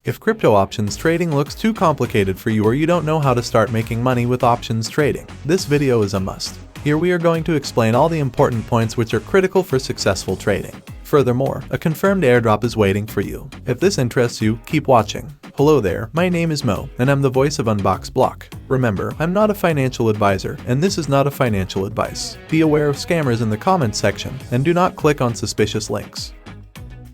If crypto options trading looks too complicated for you or you don't know how to start making money with options trading, this video is a must. Here we are going to explain all the important points which are critical for successful trading. Furthermore, a confirmed airdrop is waiting for you. If this interests you, keep watching. Hello there, my name is Mo, and I'm the voice of Unbox Block. Remember, I'm not a financial advisor, and this is not a financial advice. Be aware of scammers in the comments section, and do not click on suspicious links.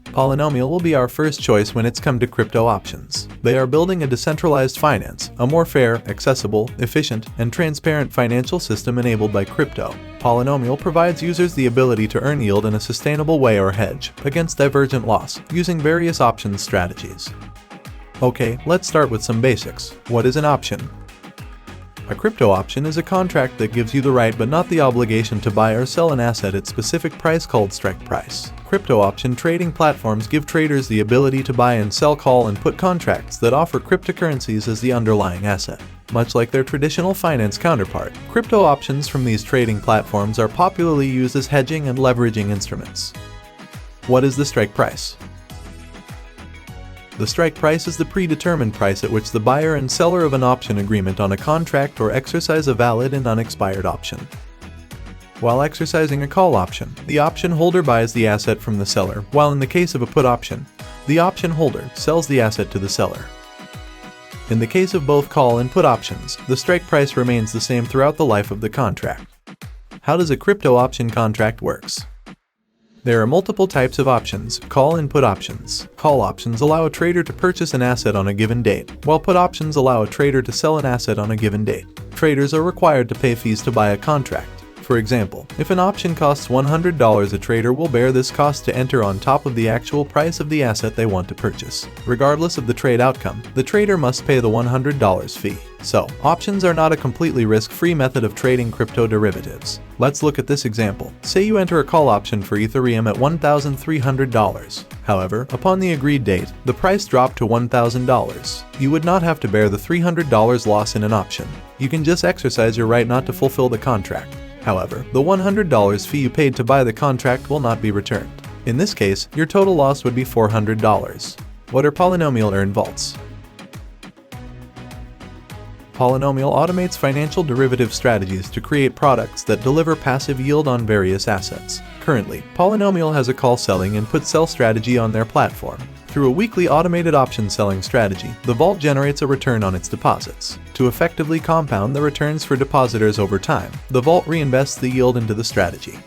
Polynomial will be our first choice when it's come to crypto options. They are building a decentralized finance, a more fair, accessible, efficient, and transparent financial system enabled by crypto. Polynomial provides users the ability to earn yield in a sustainable way or hedge against divergent loss using various options strategies. Okay, let's start with some basics. What is an option? A crypto option is a contract that gives you the right but not the obligation to buy or sell an asset at specific price called strike price. Crypto option trading platforms give traders the ability to buy and sell call and put contracts that offer cryptocurrencies as the underlying asset. Much like their traditional finance counterpart, crypto options from these trading platforms are popularly used as hedging and leveraging instruments. What is the strike price? The strike price is the predetermined price at which the buyer and seller of an option agreement on a contract or exercise a valid and unexpired option. While exercising a call option, the option holder buys the asset from the seller, while in the case of a put option, the option holder sells the asset to the seller. In the case of both call and put options, the strike price remains the same throughout the life of the contract. How does a crypto option contract works? There are multiple types of options, call and put options. Call options allow a trader to purchase an asset on a given date, while put options allow a trader to sell an asset on a given date. Traders are required to pay fees to buy a contract. For example, if an option costs $100, a trader will bear this cost to enter on top of the actual price of the asset they want to purchase. Regardless of the trade outcome, the trader must pay the $100 fee. So, options are not a completely risk-free method of trading crypto derivatives. Let's look at this example. Say you enter a call option for Ethereum at $1,300. However, upon the agreed date, the price dropped to $1,000. You would not have to bear the $300 loss in an option. You can just exercise your right not to fulfill the contract. However, the $100 fee you paid to buy the contract will not be returned. In this case, your total loss would be $400. What are polynomial earn vaults? Polynomial automates financial derivative strategies to create products that deliver passive yield on various assets. Currently, Polynomial has a call selling and put sell strategy on their platform. Through a weekly automated option selling strategy, the vault generates a return on its deposits. To effectively compound the returns for depositors over time, the vault reinvests the yield into the strategy.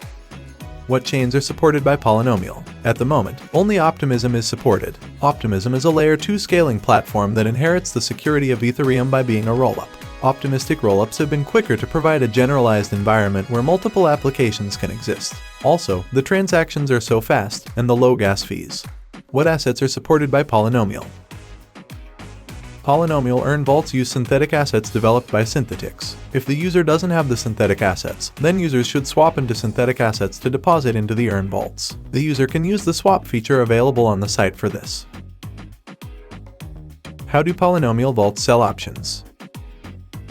What chains are supported by Polynomial? At the moment, only Optimism is supported. Optimism is a Layer 2 scaling platform that inherits the security of Ethereum by being a rollup. Optimistic rollups have been quicker to provide a generalized environment where multiple applications can exist. Also, the transactions are so fast, and the low gas fees. What assets are supported by Polynomial? Polynomial earn vaults use synthetic assets developed by Synthetix. If the user doesn't have the synthetic assets, then users should swap into synthetic assets to deposit into the earn vaults. The user can use the swap feature available on the site for this. How do Polynomial vaults sell options?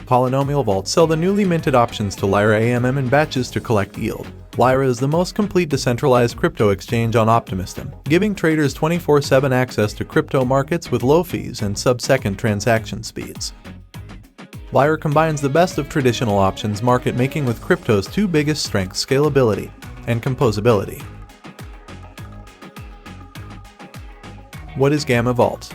Polynomial vaults sell the newly minted options to Lyra AMM in batches to collect yield. Lyra is the most complete decentralized crypto exchange on Optimism, giving traders 24/7 access to crypto markets with low fees and sub-second transaction speeds. Lyra combines the best of traditional options market making with crypto's two biggest strengths: scalability and composability. What is Gamma Vault?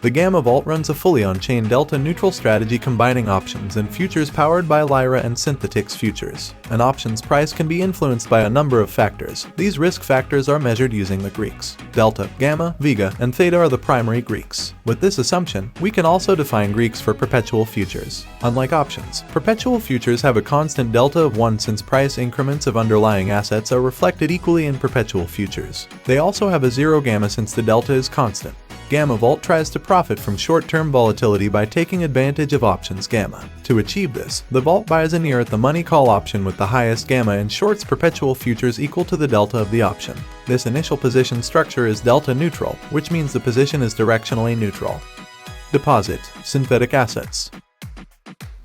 The Gamma Vault runs a fully on-chain delta-neutral strategy combining options and futures powered by Lyra and Synthetix futures. An option's price can be influenced by a number of factors. These risk factors are measured using the Greeks. Delta, Gamma, Vega, and Theta are the primary Greeks. With this assumption, we can also define Greeks for perpetual futures. Unlike options, perpetual futures have a constant delta of 1 since price increments of underlying assets are reflected equally in perpetual futures. They also have a 0 gamma since the delta is constant. Gamma Vault tries to profit from short-term volatility by taking advantage of options gamma. To achieve this, the vault buys a near at the money call option with the highest gamma and shorts perpetual futures equal to the delta of the option. This initial position structure is delta neutral, which means the position is directionally neutral. Deposit, synthetic assets.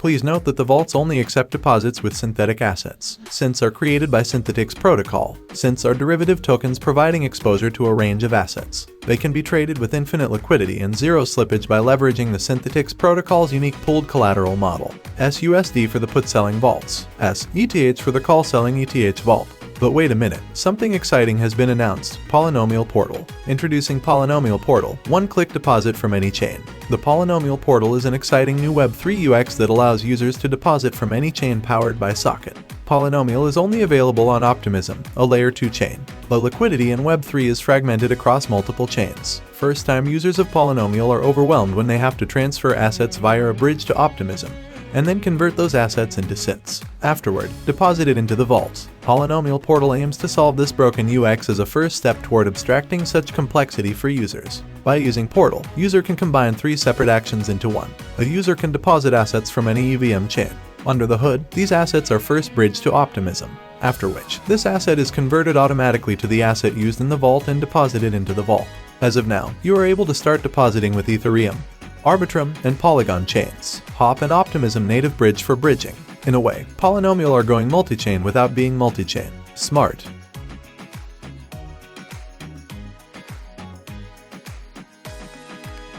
Please note that the vaults only accept deposits with synthetic assets. Synths are created by Synthetix Protocol. Synths are derivative tokens providing exposure to a range of assets. They can be traded with infinite liquidity and zero slippage by leveraging the Synthetix Protocol's unique pooled collateral model. SUSD for the put-selling vaults. ETH for the call-selling ETH vault. But wait a minute, something exciting has been announced, Polynomial Portal. Introducing Polynomial Portal, one-click deposit from any chain. The Polynomial Portal is an exciting new Web3 UX that allows users to deposit from any chain powered by Socket. Polynomial is only available on Optimism, a Layer 2 chain. But liquidity in Web3 is fragmented across multiple chains. First-time users of Polynomial are overwhelmed when they have to transfer assets via a bridge to Optimism, and then convert those assets into synths. Afterward, deposit it into the vaults. Polynomial Portal aims to solve this broken UX as a first step toward abstracting such complexity for users. By using Portal, user can combine 3 separate actions into one. A user can deposit assets from any EVM chain. Under the hood, these assets are first bridged to Optimism, after which, this asset is converted automatically to the asset used in the vault and deposited into the vault. As of now, you are able to start depositing with Ethereum, Arbitrum, and Polygon chains. Hop and Optimism native bridge for bridging. In a way, Polynomial are going multi-chain without being multi-chain. Smart.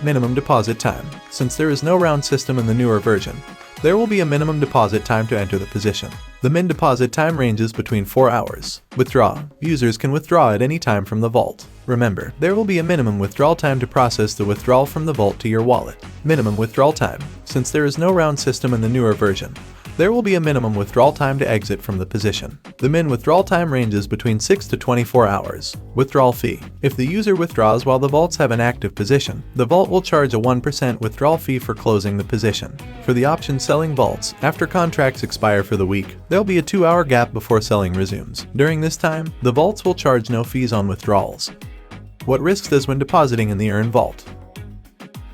Minimum deposit time. Since there is no round system in the newer version, there will be a minimum deposit time to enter the position. The min deposit time ranges between 4 hours. Withdraw. Users can withdraw at any time from the vault. Remember, there will be a minimum withdrawal time to process the withdrawal from the vault to your wallet. Minimum withdrawal time. Since there is no round system in the newer version, there will be a minimum withdrawal time to exit from the position. The min withdrawal time ranges between 6 to 24 hours. Withdrawal fee. If the user withdraws while the vaults have an active position, the vault will charge a 1% withdrawal fee for closing the position. For the option selling vaults, after contracts expire for the week, there'll be a 2-hour gap before selling resumes. During this time, the vaults will charge no fees on withdrawals. What risks does when depositing in the Earn Vault?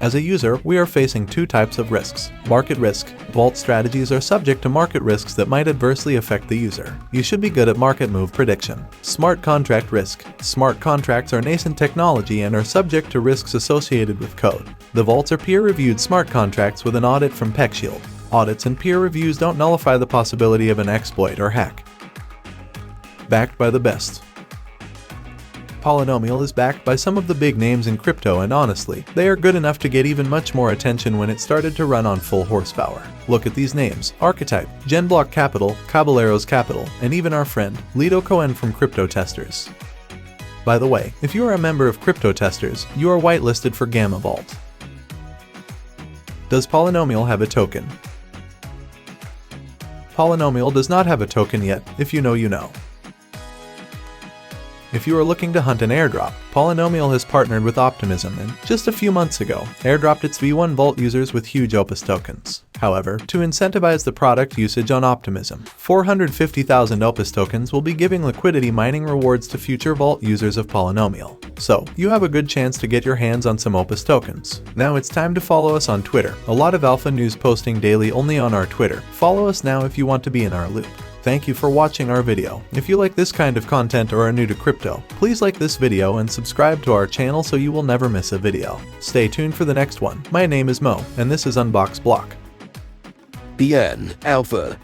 As a user, we are facing 2 types of risks. Market risk. Vault strategies are subject to market risks that might adversely affect the user. You should be good at market move prediction. Smart contract risk. Smart contracts are nascent technology and are subject to risks associated with code. The vaults are peer-reviewed smart contracts with an audit from PeckShield. Audits and peer reviews don't nullify the possibility of an exploit or hack. Backed by the best. Polynomial is backed by some of the big names in crypto, and honestly, they are good enough to get even much more attention when it started to run on full horsepower. Look at these names: Archetype, Genblock Capital, Caballeros Capital, and even our friend, Lido Cohen from Crypto Testers. By the way, if you are a member of Crypto Testers, you are whitelisted for Gamma Vault. Does Polynomial have a token? Polynomial does not have a token yet. If you know, you know. If you are looking to hunt an airdrop, Polynomial has partnered with Optimism and, just a few months ago, airdropped its V1 Vault users with huge Opus tokens. However, to incentivize the product usage on Optimism, 450,000 Opus tokens will be giving liquidity mining rewards to future Vault users of Polynomial. So, you have a good chance to get your hands on some Opus tokens. Now it's time to follow us on Twitter. A lot of alpha news posting daily only on our Twitter. Follow us now if you want to be in our loop. Thank you for watching our video. If you like this kind of content or are new to crypto, please like this video and subscribe to our channel so you will never miss a video. Stay tuned for the next one. My name is Mo, and this is Unbox Block. BN Alpha.